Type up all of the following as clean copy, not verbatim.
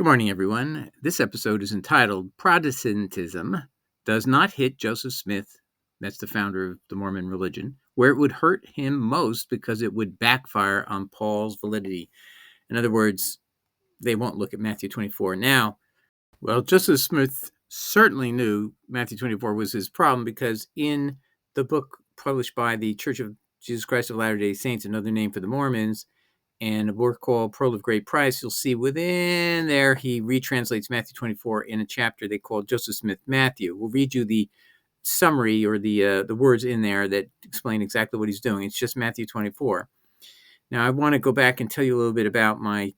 Good morning, everyone. This episode is entitled Protestantism Does Not Hit Joseph Smith, that's the founder of the Mormon religion, where it would hurt him most because it would backfire on Paul's validity. In other words, they won't look at Matthew 24 now. Well, Joseph Smith certainly knew Matthew 24 was his problem because in the book published by the Church of Jesus Christ of Latter-day Saints, another name for the Mormons, and a work called Pearl of Great Price, you'll see within there he retranslates Matthew 24 in a chapter they call Joseph Smith Matthew. We'll read you the summary or the words in there that explain exactly what he's doing. It's just Matthew 24. Now, I want to go back and tell you a little bit about my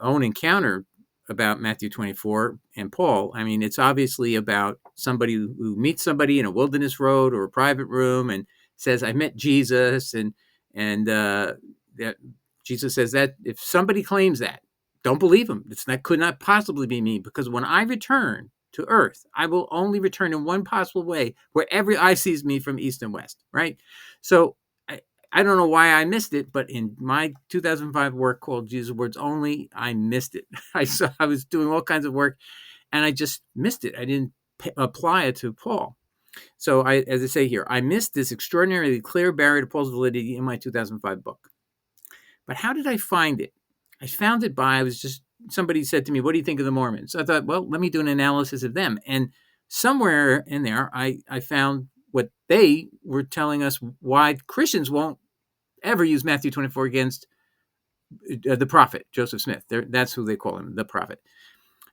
own encounter about Matthew 24 and Paul. I mean, it's obviously about somebody who meets somebody in a wilderness road or a private room and says, "I met Jesus," and that Jesus says that if somebody claims that, don't believe him. That could not possibly be me, because when I return to earth, I will only return in one possible way, where every eye sees me from east and west, right? So I don't know why I missed it, but in my 2005 work called Jesus Words Only, I missed it. I was doing all kinds of work, and I just missed it. I didn't apply it to Paul. So as I say here, I missed this extraordinarily clear barrier to Paul's validity in my 2005 book. But how did I find it? I found it somebody said to me, "What do you think of the Mormons?" I thought, well, let me do an analysis of them. And somewhere in there, I found what they were telling us why Christians won't ever use Matthew 24 against the prophet, Joseph Smith. That's who they call him, the prophet.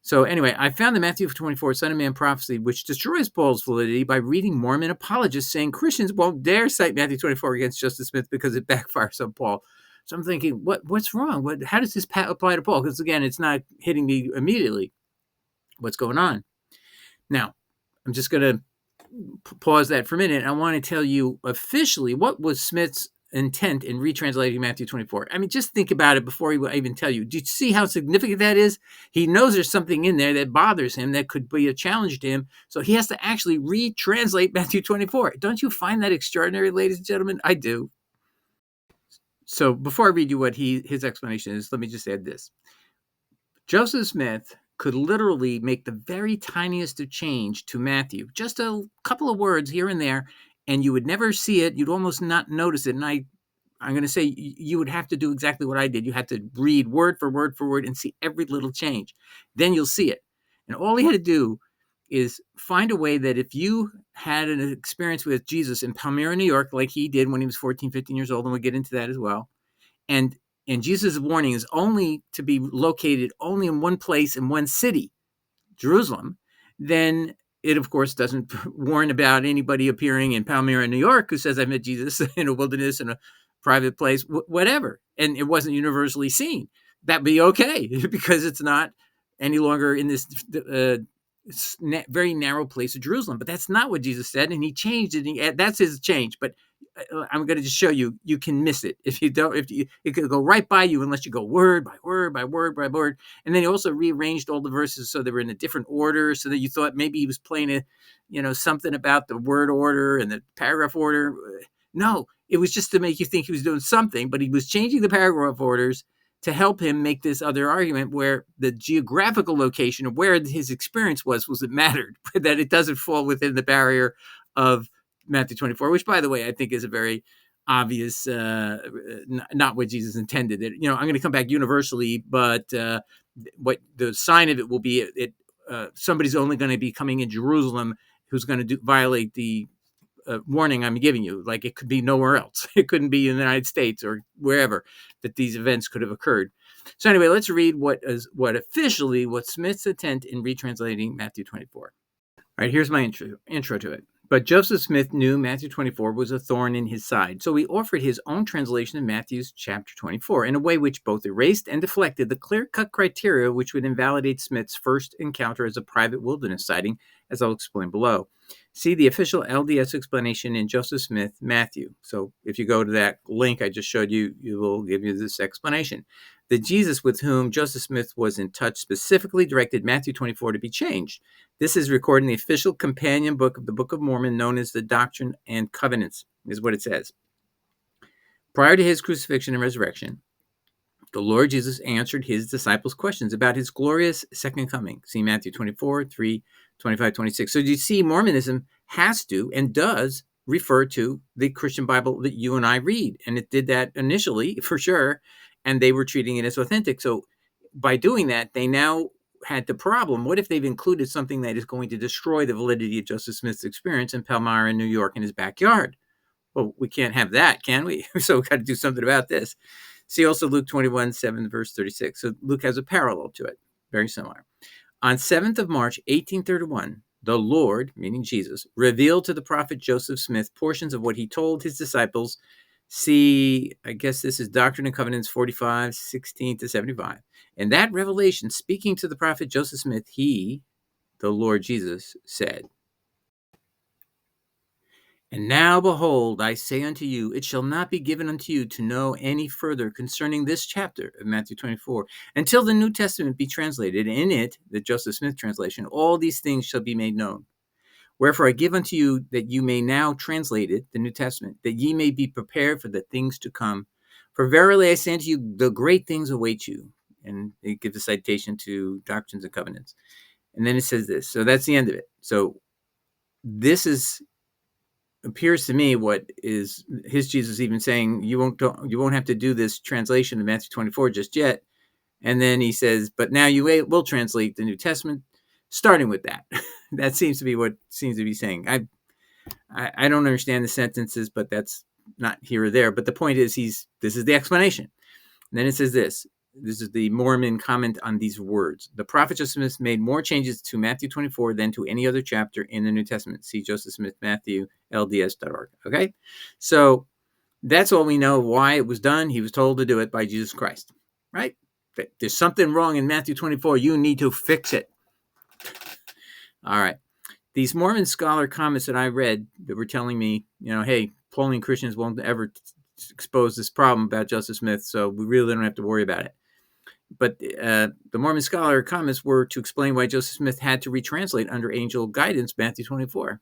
So anyway, I found the Matthew 24 Son of Man prophecy, which destroys Paul's validity by reading Mormon apologists saying Christians won't dare cite Matthew 24 against Joseph Smith because it backfires on Paul. So I'm thinking, what's wrong? How does this apply to Paul? Because again, it's not hitting me immediately. What's going on? Now, I'm just going to pause that for a minute. I want to tell you officially what was Smith's intent in retranslating Matthew 24. I mean, just think about it before he will even tell you. Do you see how significant that is? He knows there's something in there that bothers him that could be a challenge to him. So he has to actually retranslate Matthew 24. Don't you find that extraordinary, ladies and gentlemen? I do. So before I read you what his explanation is, let me just add this. Joseph Smith could literally make the very tiniest of change to Matthew, just a couple of words here and there, and you would never see it. You'd almost not notice it. And I'm going to say you would have to do exactly what I did. You had to read word for word for word and see every little change. Then you'll see it. And all he had to do is find a way that if you had an experience with Jesus in Palmyra, New York, like he did when he was 14, 15 years old, and we'll get into that as well, and Jesus' warning is only to be located only in one place in one city, Jerusalem, then it, of course, doesn't warn about anybody appearing in Palmyra, New York, who says, "I met Jesus in a wilderness, in a private place," whatever, and it wasn't universally seen. That'd be okay, because it's not any longer in this very narrow place of Jerusalem. But that's not what Jesus said, and he changed it. That's his change. But I'm going to just show you, you can miss it if you don't. It could go right by you unless you go word by word by word by word. And then he also rearranged all the verses so they were in a different order, so that you thought maybe he was playing something about the word order and the paragraph order. No, it was just to make you think he was doing something, but he was changing the paragraph orders to help him make this other argument where the geographical location of where his experience was it mattered, that it doesn't fall within the barrier of Matthew 24, which, by the way, I think is a very obvious, not what Jesus intended. I'm going to come back universally, but what the sign of it will be, somebody's only going to be coming in Jerusalem who's going to violate the warning I'm giving you. Like, it could be nowhere else. It couldn't be in the United States or wherever that these events could have occurred. So anyway, let's read what Smith's intent in retranslating Matthew 24. All right, here's my intro to it. But Joseph Smith knew Matthew 24 was a thorn in his side, so he offered his own translation of Matthew's chapter 24 in a way which both erased and deflected the clear-cut criteria which would invalidate Smith's first encounter as a private wilderness sighting, as I'll explain below. See the official LDS explanation in Joseph Smith, Matthew. So if you go to that link I just showed you, it will give you this explanation. The Jesus with whom Joseph Smith was in touch specifically directed Matthew 24 to be changed. This is recorded in the official companion book of the Book of Mormon, known as the Doctrine and Covenants, is what it says. Prior to his crucifixion and resurrection, The Lord Jesus answered his disciples' questions about his glorious second coming. See Matthew 24, 3, 25, 26. So you see, Mormonism has to and does refer to the Christian Bible that you and I read. And it did that initially, for sure. And they were treating it as authentic. So by doing that, they now had the problem. What if they've included something that is going to destroy the validity of Joseph Smith's experience in Palmyra, New York, in his backyard? Well, we can't have that, can we? So we've got to do something about this. See also Luke 21, 7, verse 36. So Luke has a parallel to it, very similar. On 7th of March, 1831, the Lord, meaning Jesus, revealed to the prophet Joseph Smith portions of what he told his disciples. See, I guess this is Doctrine and Covenants 45, 16 to 75. And that revelation, speaking to the prophet Joseph Smith, he, the Lord Jesus, said, "And now, behold, I say unto you, it shall not be given unto you to know any further concerning this chapter of Matthew 24, until the New Testament be translated. In it, the Joseph Smith translation, all these things shall be made known. Wherefore I give unto you that you may now translate it, the New Testament, that ye may be prepared for the things to come. For verily I say unto you, the great things await you." And it gives a citation to Doctrines and Covenants. And then it says this. So that's the end of it. So this appears to me what is his Jesus even saying, you won't have to do this translation of Matthew 24 just yet. And then he says, but now you will translate the New Testament, starting with that. That seems to be what seems to be saying. I don't understand the sentences, but that's not here or there. But the point is, this is the explanation. And then it says this. This is the Mormon comment on these words. The prophet Joseph Smith made more changes to Matthew 24 than to any other chapter in the New Testament. See Joseph Smith, Matthew, LDS.org. Okay? So that's all we know of why it was done. He was told to do it by Jesus Christ, right? There's something wrong in Matthew 24. You need to fix it. All right. These Mormon scholar comments that I read that were telling me, hey, Pauline Christians won't ever expose this problem about Joseph Smith, so we really don't have to worry about it. But the Mormon scholar comments were to explain why Joseph Smith had to retranslate under angel guidance Matthew 24.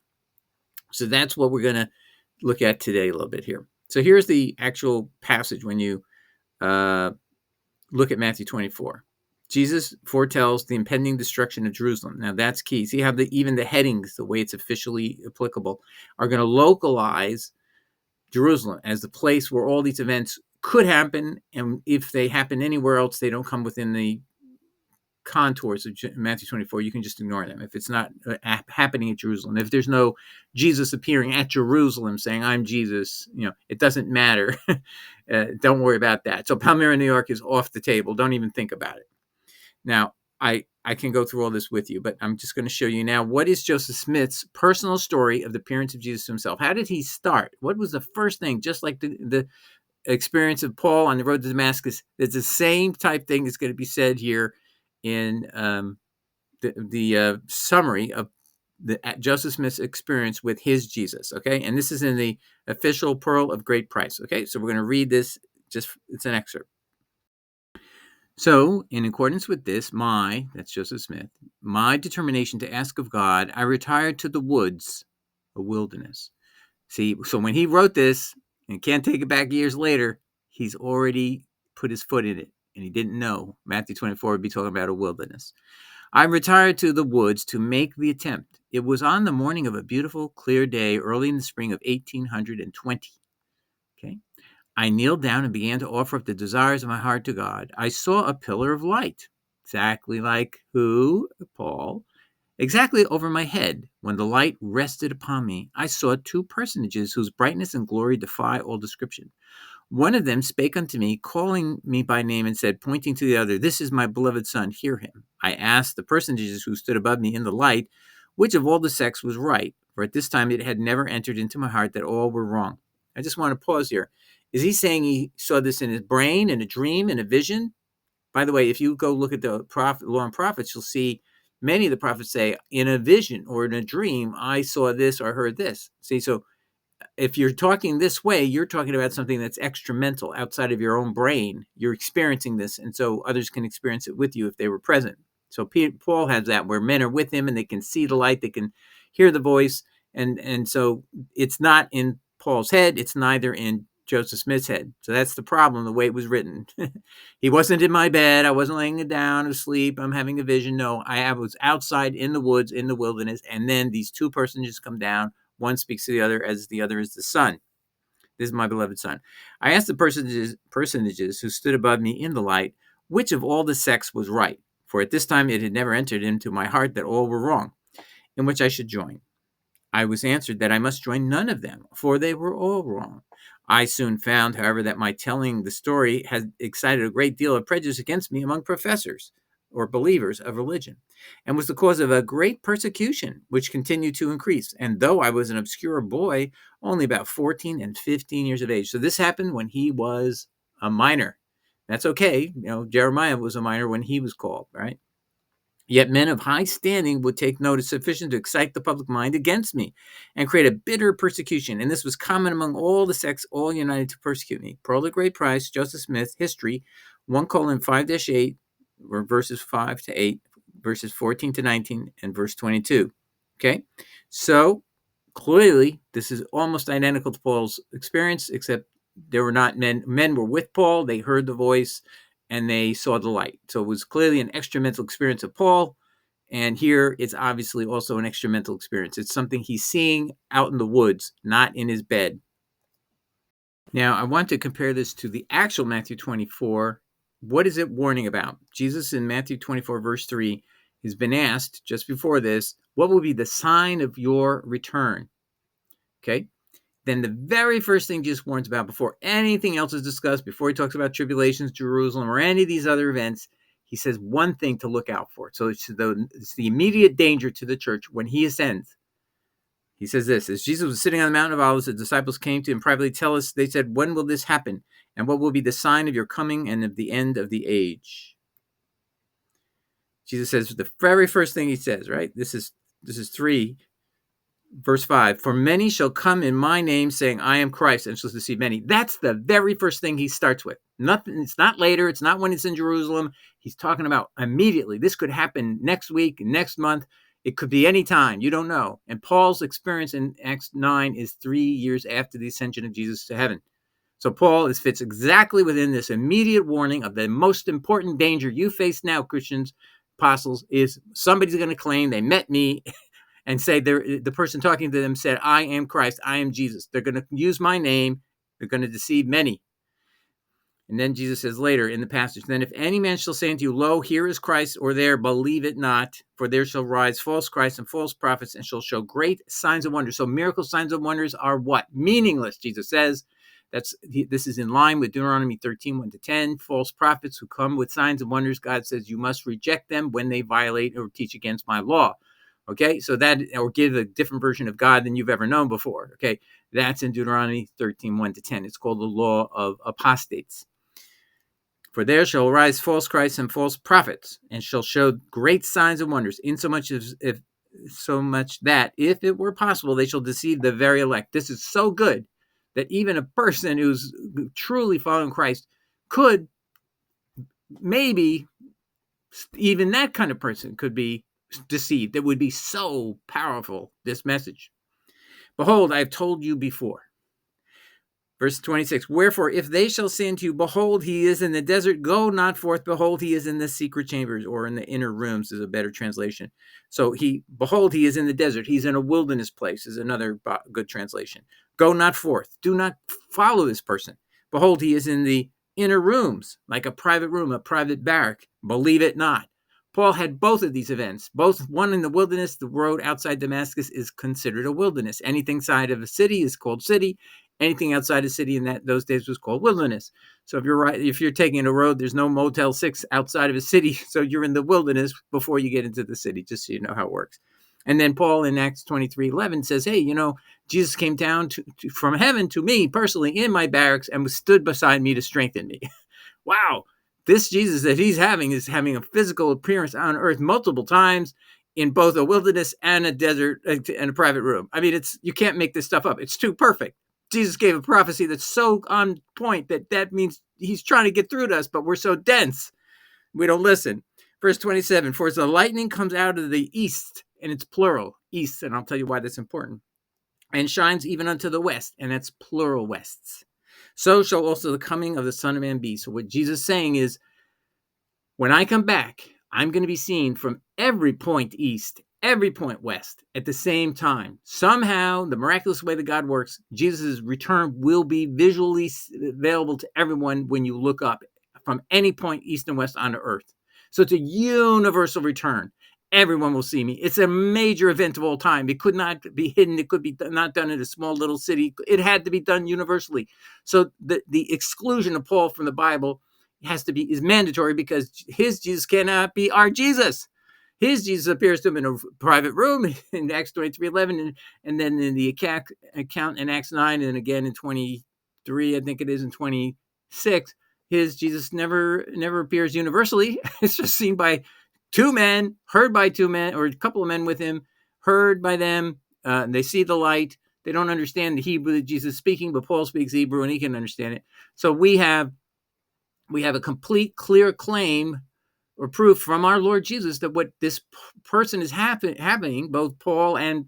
So that's what we're going to look at today a little bit here. So here's the actual passage when you look at Matthew 24. Jesus foretells the impending destruction of Jerusalem. Now that's key. See how even the headings, the way it's officially applicable, are going to localize Jerusalem as the place where all these events could happen, and if they happen anywhere else, they don't come within the contours of Matthew 24. You can just ignore them if it's not happening at Jerusalem. If there's no Jesus appearing at Jerusalem saying, "I'm Jesus," it doesn't matter. Don't worry about that. So Palmyra, New York is off the table. Don't even think about it. Now, I can go through all this with you, but I'm just going to show you now what is Joseph Smith's personal story of the appearance of Jesus himself. How did he start? What was the first thing? Just like the experience of Paul on the road to Damascus, there's the same type thing that's going to be said here in the summary of Joseph Smith's experience with his Jesus, okay? And this is in the official Pearl of Great Price, okay? So we're going to read this, it's an excerpt. So, in accordance with this, that's Joseph Smith, my determination to ask of God, I retired to the woods, a wilderness. See, so when he wrote this, and can't take it back years later, he's already put his foot in it, and he didn't know Matthew 24 would be talking about a wilderness. I retired to the woods to make the attempt. It was on the morning of a beautiful, clear day, early in the spring of 1820. Okay. I kneeled down and began to offer up the desires of my heart to God. I saw a pillar of light, exactly like who? Paul. Exactly over my head. When the light rested upon me, I saw two personages whose brightness and glory defy all description. One of them spake unto me, calling me by name, and said, pointing to the other, "This is my beloved Son, hear him." I asked the personages who stood above me in the light, which of all the sex was right, for at this time it had never entered into my heart that all were wrong. I just want to pause here. Is he saying he saw this in his brain, in a dream, in a vision? By the way, if you go look at the Law and Prophets, you'll see many of the prophets say, in a vision or in a dream, I saw this or heard this. See, so if you're talking this way, you're talking about something that's extramental, outside of your own brain. You're experiencing this, and so others can experience it with you if they were present. So Paul has that, where men are with him and they can see the light, they can hear the voice, and so it's not in Paul's head, it's neither in Joseph Smith's head. So that's the problem, the way it was written. He wasn't in my bed. I wasn't laying it down asleep. I'm having a vision. No, I was outside in the woods, in the wilderness. And then these two personages come down. One speaks to the other as the other is the son. This is my beloved son. I asked the personages who stood above me in the light, which of all the sects was right? For at this time it had never entered into my heart that all were wrong, in which I should join. I was answered that I must join none of them, for they were all wrong. I soon found, however, that my telling the story had excited a great deal of prejudice against me among professors or believers of religion, and was the cause of a great persecution, which continued to increase. And though I was an obscure boy, only about 14 and 15 years of age. So this happened when he was a minor. That's okay. Jeremiah was a minor when he was called, right? Yet men of high standing would take notice sufficient to excite the public mind against me and create a bitter persecution. And this was common among all the sects, all united to persecute me. Pearl of Great Price, Joseph Smith, History, 1:5-8, verses 5 to 8, verses 14 to 19, and verse 22. Okay? So clearly, this is almost identical to Paul's experience, except there were not men. Men were with Paul, they heard the voice, and they saw the light. So it was clearly an extra-mental experience of Paul. And here it's obviously also an extra-mental experience. It's something he's seeing out in the woods, not in his bed. Now, I want to compare this to the actual Matthew 24. What is it warning about? Jesus in Matthew 24, verse 3, has been asked just before this, what will be the sign of your return? Okay. Then the very first thing Jesus warns about before anything else is discussed, before he talks about tribulations, Jerusalem, or any of these other events, he says one thing to look out for. So it's the immediate danger to the church when he ascends. He says this, as Jesus was sitting on the Mountain of Olives, the disciples came to him privately tell us, they said, when will this happen? And what will be the sign of your coming and of the end of the age? Jesus says the very first thing he says, right? This is 3. Verse 5, for many shall come in my name saying, I am Christ, and shall deceive many. That's the very first thing he starts with. Nothing. It's not later. It's not when it's in Jerusalem. He's talking about immediately. This could happen next week, next month. It could be any time. You don't know. And Paul's experience in Acts 9 is 3 years after the ascension of Jesus to heaven. So Paul fits exactly within this immediate warning of the most important danger you face now, Christians, apostles, is somebody's going to claim they met me and say the person talking to them said, I am Christ, I am Jesus. They're going to use my name. They're going to deceive many. And then Jesus says later in the passage, then if any man shall say unto you, lo, here is Christ, or there, believe it not, for there shall rise false Christs and false prophets, and shall show great signs of wonders. So miracle signs of wonders are what? Meaningless, Jesus says. This is in line with Deuteronomy 13, 1-10. False prophets who come with signs and wonders, God says you must reject them when they violate or teach against my law. Okay, so that, or give a different version of God than you've ever known before. Okay, that's in Deuteronomy 13, 1-10. It's called the law of apostates. For there shall arise false Christs and false prophets, and shall show great signs and wonders, insomuch that if it were possible, they shall deceive the very elect. This is so good that even a person who's truly following Christ could, maybe even that kind of person could be deceived. It would be so powerful, this message. Behold, I have told you before. Verse 26, wherefore, if they shall say unto you, behold, he is in the desert, go not forth, behold, he is in the secret chambers, or in the inner rooms is a better translation. So behold, he is in the desert, he's in a wilderness place is another good translation. Go not forth, do not follow this person. Behold, he is in the inner rooms, like a private room, a private barrack, believe it not. Paul had both of these events, both one in the wilderness. The road outside Damascus is considered a wilderness. Anything side of a city is called city. Anything outside a city in those days was called wilderness. So if you're taking a road, there's no Motel 6 outside of a city. So you're in the wilderness before you get into the city, just so you know how it works. And then Paul in Acts 23:11 says, hey, Jesus came down from heaven to me personally in my barracks and stood beside me to strengthen me. Wow. This Jesus that he's having is having a physical appearance on earth multiple times in both a wilderness and a desert and a private room. I mean, you can't make this stuff up. It's too perfect. Jesus gave a prophecy that's so on point that means he's trying to get through to us, but we're so dense. We don't listen. Verse 27, for as the lightning comes out of the east, and it's plural, east, and I'll tell you why that's important, and shines even unto the west, and that's plural wests. so shall also the coming of the Son of Man be. So what Jesus is saying is, when I come back, I'm going to be seen from every point east, every point west at the same time. Somehow, the miraculous way that God works, Jesus' return will be visually available to everyone when you look up from any point east and west on earth. So it's a universal return. Everyone will see me. It's a major event of all time. It could not be hidden. It could be not done in a small little city. It had to be done universally. So the exclusion of Paul from the Bible is mandatory, because his Jesus cannot be our Jesus. His Jesus appears to him in a private room in Acts 23:11, and then in the account in Acts 9, and again in 23, I think it is, in 26. His Jesus never appears universally. It's just seen by two men, heard by two men, or a couple of men with him, heard by them. They see the light. They don't understand the Hebrew that Jesus is speaking, but Paul speaks Hebrew and he can understand it. So we have a complete, clear claim or proof from our Lord Jesus that what this person is happening, both Paul and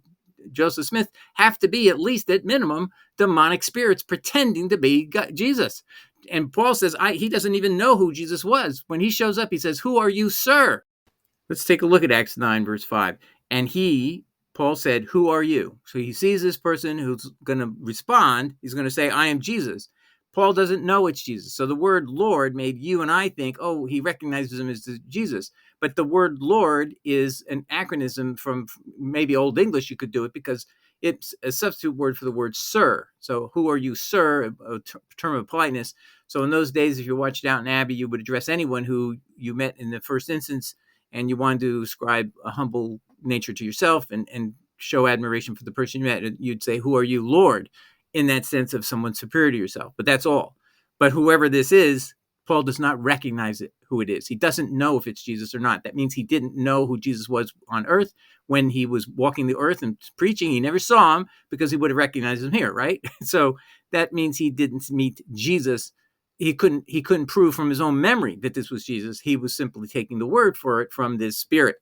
Joseph Smith, have to be, at least at minimum, demonic spirits pretending to be Jesus. And Paul says he doesn't even know who Jesus was. When he shows up, he says, "Who are you, sir?" Let's take a look at Acts 9, verse 5. And Paul said, "Who are you?" So he sees this person who's going to respond. He's going to say, "I am Jesus." Paul doesn't know it's Jesus. So the word Lord made you and I think, oh, he recognizes him as Jesus. But the word Lord is an acronym from maybe Old English. You could do it because it's a substitute word for the word sir. So who are you, sir? A term of politeness. So in those days, if you watched Downton Abbey, you would address anyone who you met in the first instance, and you wanted to ascribe a humble nature to yourself and show admiration for the person you met. You'd say, "Who are you, Lord?" in that sense of someone superior to yourself. But that's all. But whoever this is, Paul does not recognize who it is. He doesn't know if it's Jesus or not. That means he didn't know who Jesus was on earth when he was walking the earth and preaching. He never saw him, because he would have recognized him here, right? So that means he didn't meet Jesus. He couldn't prove from his own memory that this was Jesus. He was simply taking the word for it from this spirit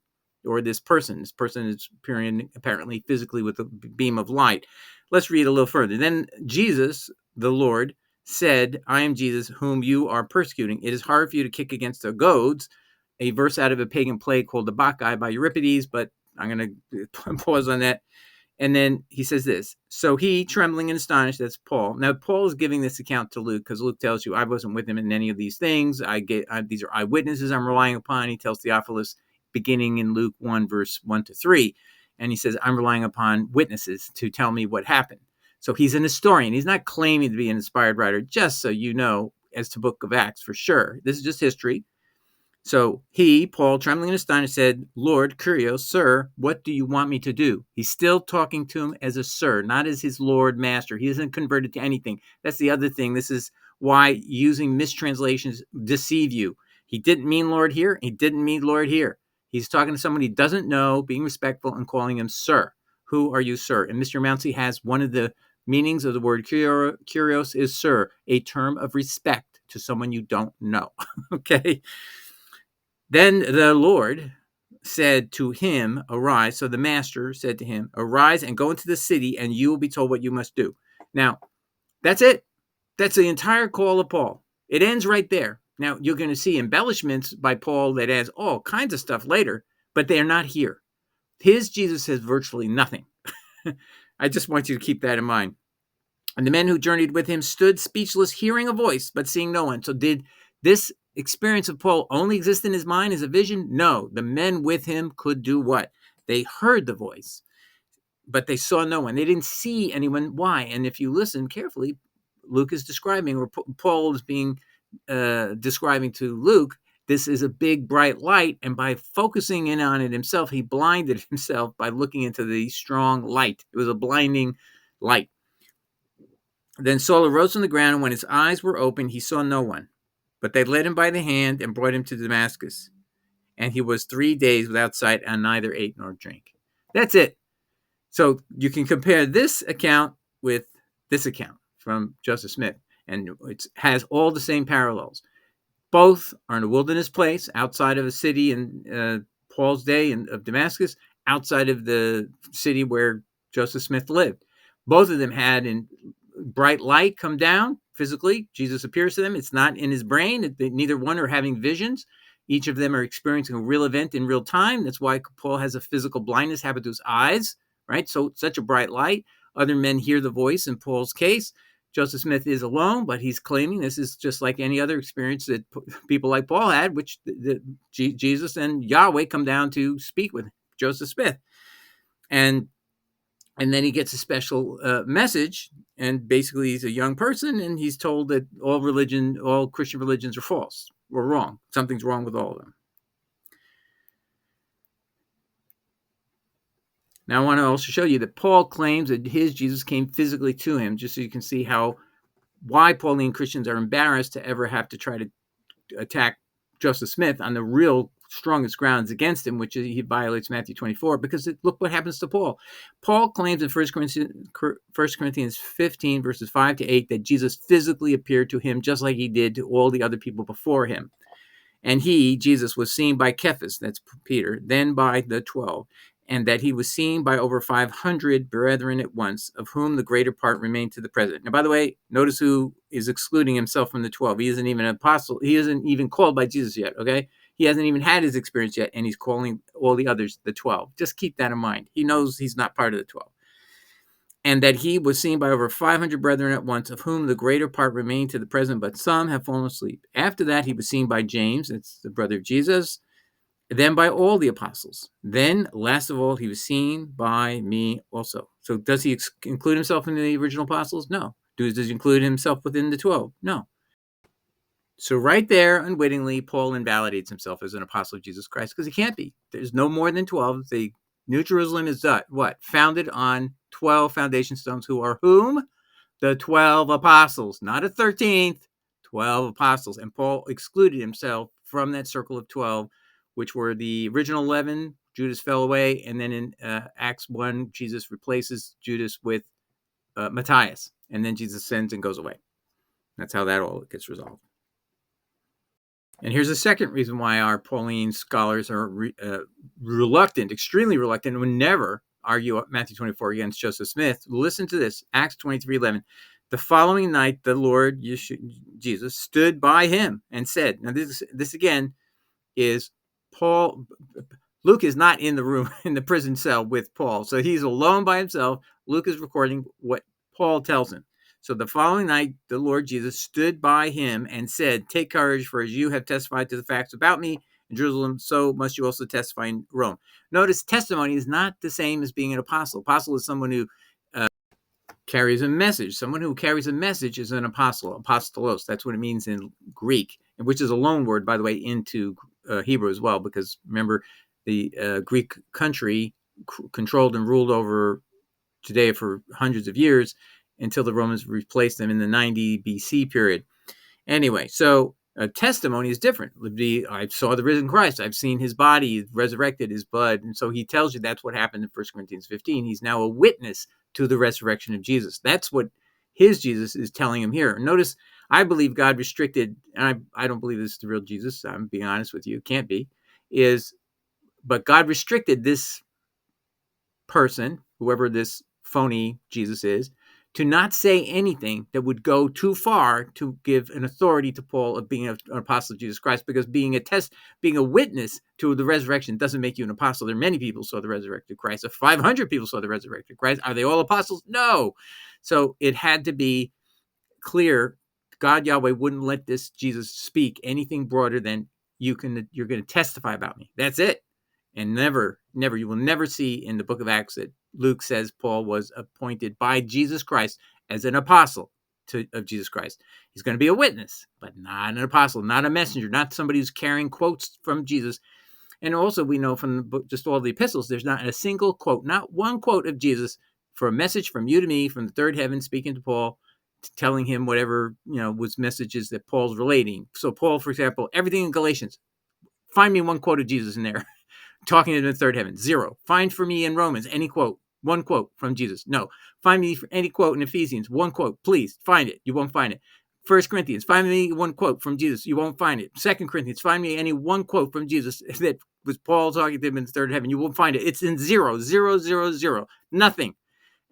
or this person. This person is appearing apparently physically with a beam of light. Let's read a little further. Then Jesus, the Lord, said, "I am Jesus whom you are persecuting. It is hard for you to kick against the goads," a verse out of a pagan play called the Backfire by Euripides, but I'm going to pause on that. And then he says this: "So he, trembling and astonished," that's Paul. Now, Paul is giving this account to Luke, because Luke tells you, "I wasn't with him in any of these things. These are eyewitnesses I'm relying upon." He tells Theophilus, beginning in Luke 1, verse 1-3. And he says, "I'm relying upon witnesses to tell me what happened." So he's an historian. He's not claiming to be an inspired writer, just so you know, as to Book of Acts for sure. This is just history. So he, Paul, trembling and astonished, said, "Lord, Kyrios, sir, what do you want me to do?" He's still talking to him as a sir, not as his Lord, master. He isn't converted to anything. That's the other thing. This is why using mistranslations deceive you. He didn't mean Lord here. He didn't mean Lord here. He's talking to someone he doesn't know, being respectful, and calling him sir. "Who are you, sir?" And Mr. Mounsey has one of the meanings of the word Kyrios is sir, a term of respect to someone you don't know. Okay? Then the Lord said to him, "Arise." So the master said to him, "Arise and go into the city, and you will be told what you must do." Now, that's it. That's the entire call of Paul. It ends right there. Now, you're going to see embellishments by Paul that adds all kinds of stuff later, but they are not here. His Jesus has virtually nothing. I just want you to keep that in mind. "And the men who journeyed with him stood speechless, hearing a voice, but seeing no one." So did this experience of Paul only exist in his mind as a vision? No. The men with him could do what? They heard the voice, but they saw no one. They didn't see anyone. Why? And if you listen carefully, Luke is describing, or Paul is describing to Luke, this is a big, bright light, and by focusing in on it himself, he blinded himself by looking into the strong light. It was a blinding light. "Then Saul arose from the ground, and when his eyes were opened, he saw no one. But they led him by the hand and brought him to Damascus. And he was 3 days without sight, and neither ate nor drank." That's it. So you can compare this account with this account from Joseph Smith, and it has all the same parallels. Both are in a wilderness place outside of a city in Paul's day of Damascus, outside of the city where Joseph Smith lived. Both of them had in bright light come down. physically. Jesus appears to them. It's not in his brain. Neither one are having visions. Each of them are experiencing a real event in real time. That's why Paul has a physical blindness happen to his eyes, right? So such a bright light. Other men hear the voice in Paul's case. Joseph Smith is alone, but he's claiming this is just like any other experience that people like Paul had, which Jesus and Yahweh come down to speak with Joseph Smith. And then he gets a special message, and basically he's a young person, and he's told that all Christian religions are false or wrong. Something's wrong with all of them. Now, I want to also show you that Paul claims that his Jesus came physically to him, just so you can see why Pauline Christians are embarrassed to ever have to try to attack Joseph Smith on the real strongest grounds against him, which is he violates Matthew 24, because look what happens to Paul. Paul claims in 1 Corinthians 15, verses 5 to 8, that Jesus physically appeared to him just like he did to all the other people before him. And he, Jesus, was seen by Cephas, that's Peter, then by the 12, and that he was seen by over 500 brethren at once, of whom the greater part remain to the present. Now, by the way, notice who is excluding himself from the 12. He isn't even an apostle. He isn't even called by Jesus yet, okay? He hasn't even had his experience yet, and he's calling all the others the 12. Just keep that in mind. He knows he's not part of the 12. And that he was seen by over 500 brethren at once, of whom the greater part remain to the present, but some have fallen asleep. After that, he was seen by James, that's the brother of Jesus, then by all the apostles. Then, last of all, he was seen by me also. So does he include himself in the original apostles? No. Does he include himself within the 12? No. So right there, unwittingly, Paul invalidates himself as an apostle of Jesus Christ, because he can't be. There's no more than 12. The New Jerusalem is what? Founded on 12 foundation stones, who are whom? The 12 apostles, not a 13th, 12 apostles. And Paul excluded himself from that circle of 12, which were the original 11. Judas fell away. And then in Acts 1, Jesus replaces Judas with Matthias. And then Jesus sends and goes away. That's how that all gets resolved. And here's a second reason why our Pauline scholars are reluctant, extremely reluctant, and would never argue Matthew 24 against Joseph Smith. Listen to this, Acts 23:11. The following night, the Lord Jesus stood by him and said, now this again is Paul. Luke is not in the room, in the prison cell with Paul. So he's alone by himself. Luke is recording what Paul tells him. So the following night, the Lord Jesus stood by him and said, take courage, for as you have testified to the facts about me in Jerusalem, so must you also testify in Rome. Notice testimony is not the same as being an apostle. Apostle is someone who carries a message. Someone who carries a message is an apostle, apostolos. That's what it means in Greek, which is a loan word, by the way, into Hebrew as well, because remember, the Greek country controlled and ruled over Judea for hundreds of years, until the Romans replaced them in the 90 BC period. Anyway, so a testimony is different. I saw the risen Christ. I've seen his body resurrected, his blood. And so he tells you that's what happened in 1 Corinthians 15. He's now a witness to the resurrection of Jesus. That's what his Jesus is telling him here. Notice, I believe God restricted, and I don't believe this is the real Jesus. I'm being honest with you. It can't be. But God restricted this person, whoever this phony Jesus is, to not say anything that would go too far to give an authority to Paul of being an apostle of Jesus Christ, because being a witness to the resurrection doesn't make you an apostle. There are many people who saw the resurrected Christ. If 500 people saw the resurrected Christ, are they all apostles? No. So it had to be clear. God, Yahweh, wouldn't let this Jesus speak anything broader than you're going to testify about me. That's it. And never, you will never see in the book of Acts that Luke says Paul was appointed by Jesus Christ as an apostle of Jesus Christ. He's going to be a witness, but not an apostle, not a messenger, not somebody who's carrying quotes from Jesus. And also we know from the book, just all the epistles, there's not a single quote, not one quote of Jesus for a message from you to me, from the third heaven, speaking to Paul, telling him whatever, was messages that Paul's relating. So Paul, for example, everything in Galatians, find me one quote of Jesus in there. Talking to the third heaven, 0. Find for me in Romans any quote, one quote from Jesus. No. Find me any quote in Ephesians, one quote. Please find it. You won't find it. 1 Corinthians, find me one quote from Jesus. You won't find it. 2 Corinthians, find me any one quote from Jesus that was Paul talking to him in the third heaven. You won't find it. It's in 0, 0, 0, 0. Nothing.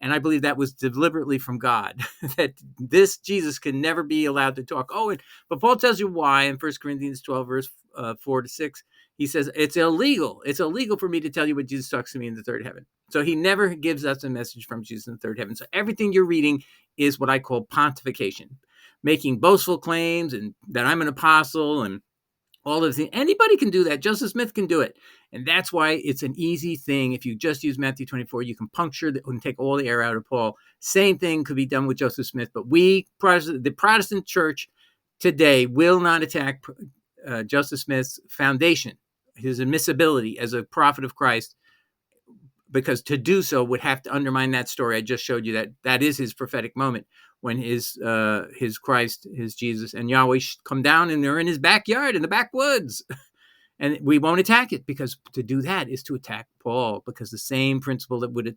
And I believe that was deliberately from God, that this Jesus can never be allowed to talk. But Paul tells you why in 1 Corinthians 12, verse 4-6. He says, it's illegal. It's illegal for me to tell you what Jesus talks to me in the third heaven. So he never gives us a message from Jesus in the third heaven. So everything you're reading is what I call pontification, making boastful claims and that I'm an apostle and all of the things. Anybody can do that. Joseph Smith can do it. And that's why it's an easy thing. If you just use Matthew 24, you can puncture and take all the air out of Paul. Same thing could be done with Joseph Smith. But the Protestant church today will not attack Joseph Smith's foundation, his admissibility as a prophet of Christ, because to do so would have to undermine that story I just showed you. That is his prophetic moment when his Christ, his Jesus, and Yahweh come down and they're in his backyard in the backwoods. And we won't attack it, because to do that is to attack Paul, because the same principle that would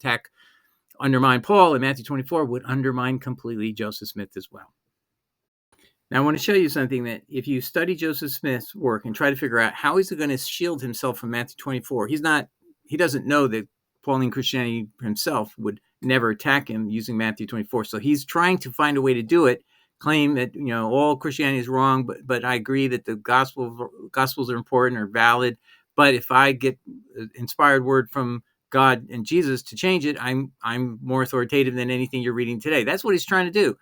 undermine Paul in Matthew 24 would undermine completely Joseph Smith as well. Now, I want to show you something that if you study Joseph Smith's work and try to figure out how he's going to shield himself from Matthew 24, he doesn't know that Pauline Christianity himself would never attack him using Matthew 24. So he's trying to find a way to do it, claim that, all Christianity is wrong, but I agree that the Gospels are important or valid. But if I get inspired word from God and Jesus to change it, I'm more authoritative than anything you're reading today. That's what he's trying to do.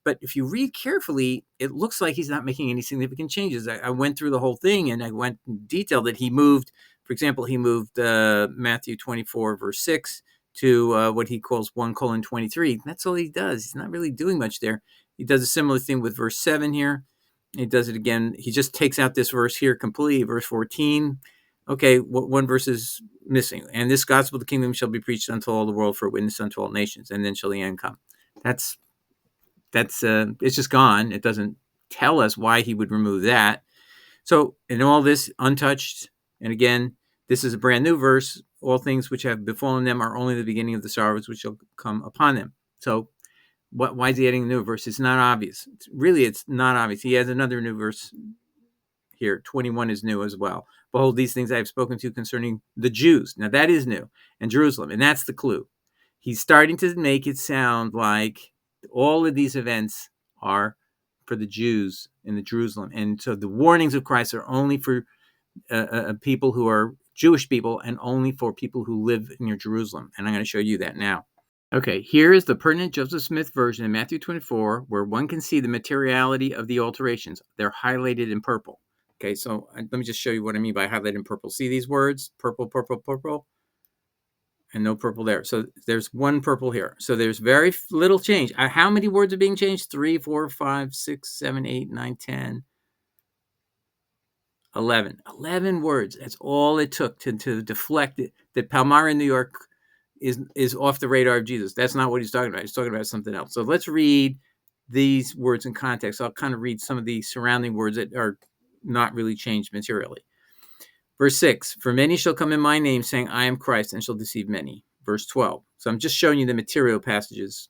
But if you read carefully, it looks like he's not making any significant changes. I went through the whole thing and I went in detail that he moved, for example, Matthew 24, verse 6 to what he calls 1:23. That's all he does. He's not really doing much there. He does a similar thing with verse 7 here. He does it again. He just takes out this verse here completely, verse 14. Okay, one verse is missing. And this gospel of the kingdom shall be preached unto all the world for a witness unto all nations, and then shall the end come. That's it's just gone. It doesn't tell us why he would remove that. So in all this untouched, and again, this is a brand new verse. All things which have befallen them are only the beginning of the sorrows which shall come upon them. So why is he adding a new verse? It's not obvious. It's not obvious. He has another new verse here. 21 is new as well. Behold, these things I have spoken to concerning the Jews. Now that is new. And Jerusalem. And that's the clue. He's starting to make it sound like all of these events are for the Jews in the Jerusalem. And so the warnings of Christ are only for people who are Jewish people and only for people who live near Jerusalem. And I'm going to show you that now. Okay, here is the pertinent Joseph Smith version in Matthew 24, where one can see the materiality of the alterations. They're highlighted in purple. Okay, so let me just show you what I mean by highlighted in purple. See these words? Purple, purple, purple. And no purple there. So there's one purple here. So there's very little change. How many words are being changed? 3, 4, 5, 6, 7, 8, 9, 10, 11. 11 words. That's all it took to deflect it. That Palmyra, New York is off the radar of Jesus. That's not what he's talking about. He's talking about something else. So let's read these words in context. I'll kind of read some of the surrounding words that are not really changed materially. Verse 6, for many shall come in my name, saying, I am Christ, and shall deceive many. Verse 12. So I'm just showing you the material passages.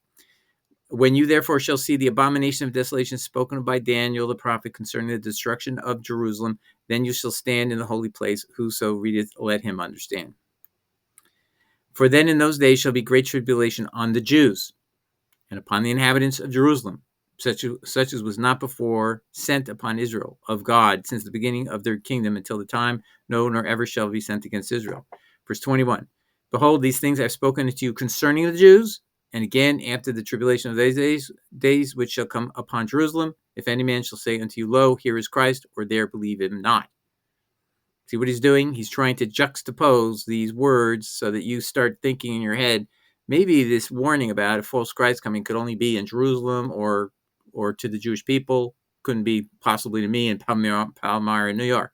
When you therefore shall see the abomination of desolation spoken of by Daniel the prophet concerning the destruction of Jerusalem, then you shall stand in the holy place. Whoso readeth, let him understand. For then in those days shall be great tribulation on the Jews, and upon the inhabitants of Jerusalem, such as was not before sent upon Israel of God since the beginning of their kingdom until the time no nor ever shall be sent against Israel. Verse 21, behold, these things I have spoken unto you concerning the Jews, and again after the tribulation of these days which shall come upon Jerusalem, if any man shall say unto you, lo, here is Christ, or there believe him not. See what he's doing? He's trying to juxtapose these words so that you start thinking in your head, maybe this warning about a false Christ coming could only be in Jerusalem or to the Jewish people, couldn't be possibly to me in Palmyra, New York.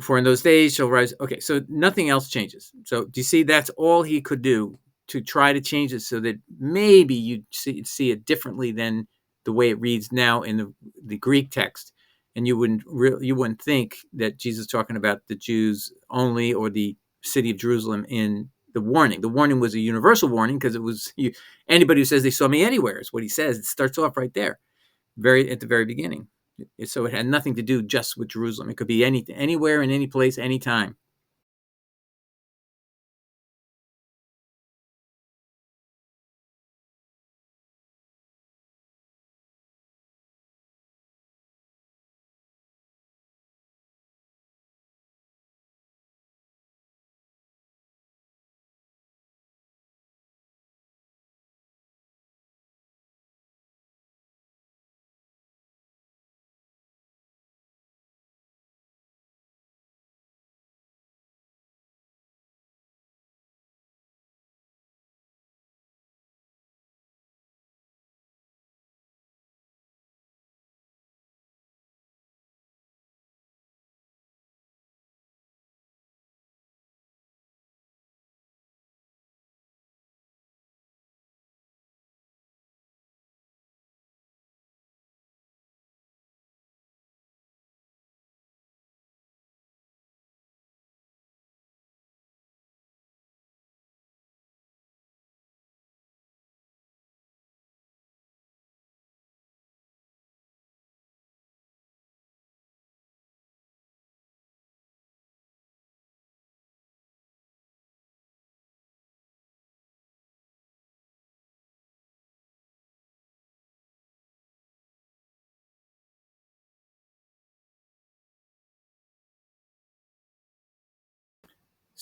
For in those days shall rise. Okay, so nothing else changes. So do you see that's all he could do to try to change it so that maybe you'd see it differently than the way it reads now in the Greek text. And you wouldn't think that Jesus is talking about the Jews only or the city of Jerusalem in the warning. The warning was a universal warning because it was anybody who says they saw me anywhere is what he says. It starts off right there, at the very beginning. So it had nothing to do just with Jerusalem. It could be anything, anywhere, in any place, anytime.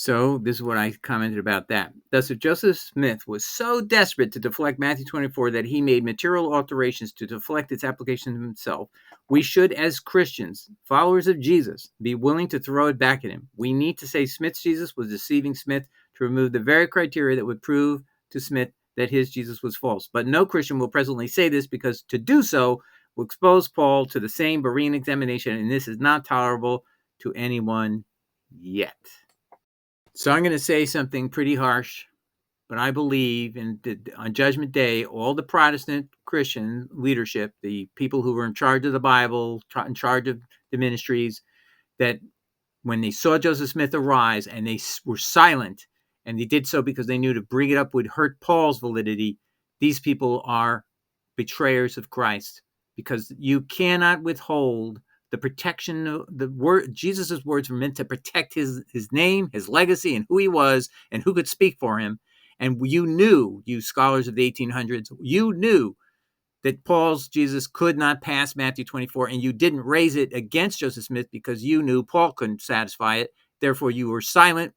So this is what I commented about that. Thus, if Joseph Smith was so desperate to deflect Matthew 24 that he made material alterations to deflect its application to himself, we should, as Christians, followers of Jesus, be willing to throw it back at him. We need to say Smith's Jesus was deceiving Smith to remove the very criteria that would prove to Smith that his Jesus was false. But no Christian will presently say this, because to do so will expose Paul to the same Berean examination, and this is not tolerable to anyone yet. So I'm going to say something pretty harsh, but I believe on Judgment Day, all the Protestant Christian leadership, the people who were in charge of the Bible, in charge of the ministries, that when they saw Joseph Smith arise and they were silent, and they did so because they knew to bring it up would hurt Paul's validity, these people are betrayers of Christ, because you cannot withhold the protection of the word. Jesus's words were meant to protect his name, his legacy, and who he was, and who could speak for him. And you knew, you scholars of the 1800s, you knew that Paul's Jesus could not pass Matthew 24, and you didn't raise it against Joseph Smith because you knew Paul couldn't satisfy it. Therefore, you were silent,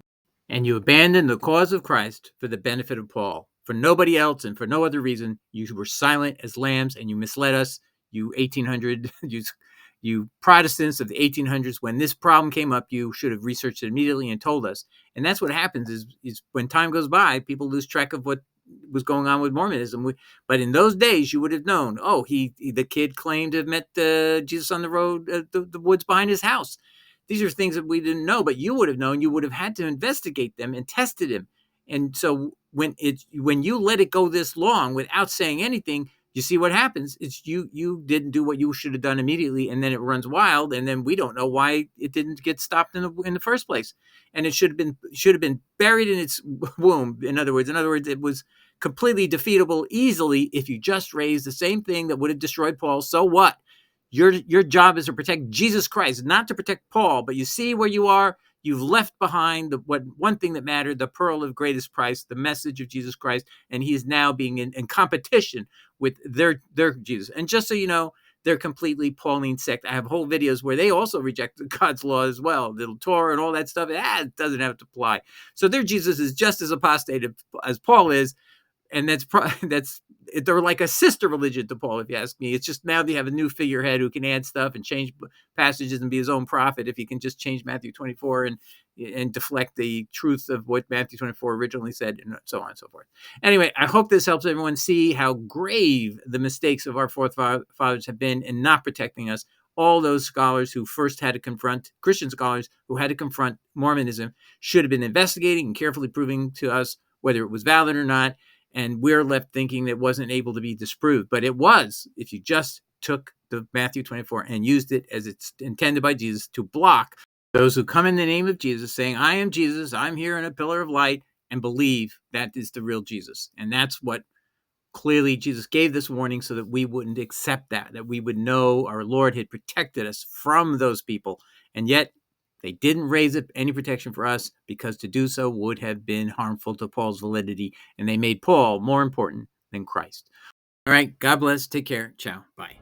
and you abandoned the cause of Christ for the benefit of Paul. For nobody else and for no other reason, you were silent as lambs, and you misled us, you 1800, you Protestants of the 1800s. When this problem came up, you should have researched it immediately and told us. And that's what happens is when time goes by, people lose track of what was going on with Mormonism. But in those days, you would have known, the kid claimed to have met Jesus on the road, the woods behind his house. These are things that we didn't know, but you would have known. You would have had to investigate them and tested him. And so when you let it go this long without saying anything, you see what happens. It's you didn't do what you should have done immediately, and then it runs wild, and then we don't know why it didn't get stopped in the first place. And it should have been buried in its womb. In other words, it was completely defeatable easily if you just raised the same thing that would have destroyed Paul. So what? Your job is to protect Jesus Christ, not to protect Paul. But you see where you are. You've left behind one thing that mattered, the pearl of greatest price, the message of Jesus Christ, and he is now being in competition with their Jesus. And just so you know, they're completely Pauline sect. I have whole videos where they also reject God's law as well, the Torah and all that stuff. It doesn't have to apply. So their Jesus is just as apostate as Paul is. And they're like a sister religion to Paul, if you ask me. It's just now they have a new figurehead who can add stuff and change passages and be his own prophet if he can just change Matthew 24 and deflect the truth of what Matthew 24 originally said, and so on and so forth. Anyway, I hope this helps everyone see how grave the mistakes of our forefathers have been in not protecting us. All those scholars who first had to confront, Christian scholars who had to confront Mormonism, should have been investigating and carefully proving to us whether it was valid or not. And we're left thinking it wasn't able to be disproved. But it was, if you just took the Matthew 24 and used it as it's intended by Jesus to block those who come in the name of Jesus, saying, I am Jesus, I'm here in a pillar of light, and believe that is the real Jesus. And that's what clearly Jesus gave this warning, so that we wouldn't accept that we would know our Lord had protected us from those people. And yet they didn't raise any protection for us, because to do so would have been harmful to Paul's validity, and they made Paul more important than Christ. All right, God bless. Take care. Ciao. Bye.